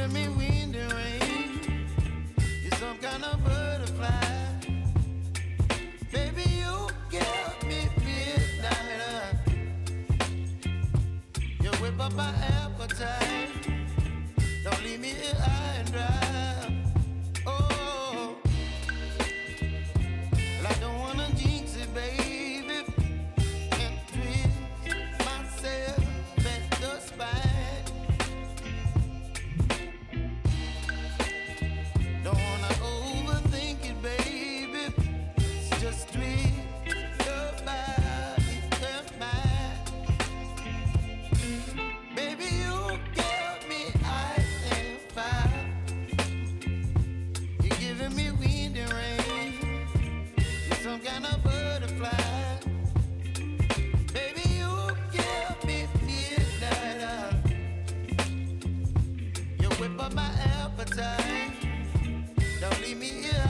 giving me wind and rain. You're some kind of butterfly. Baby, you give me midnight. You whip up my appetite. Don't leave me here high and dry.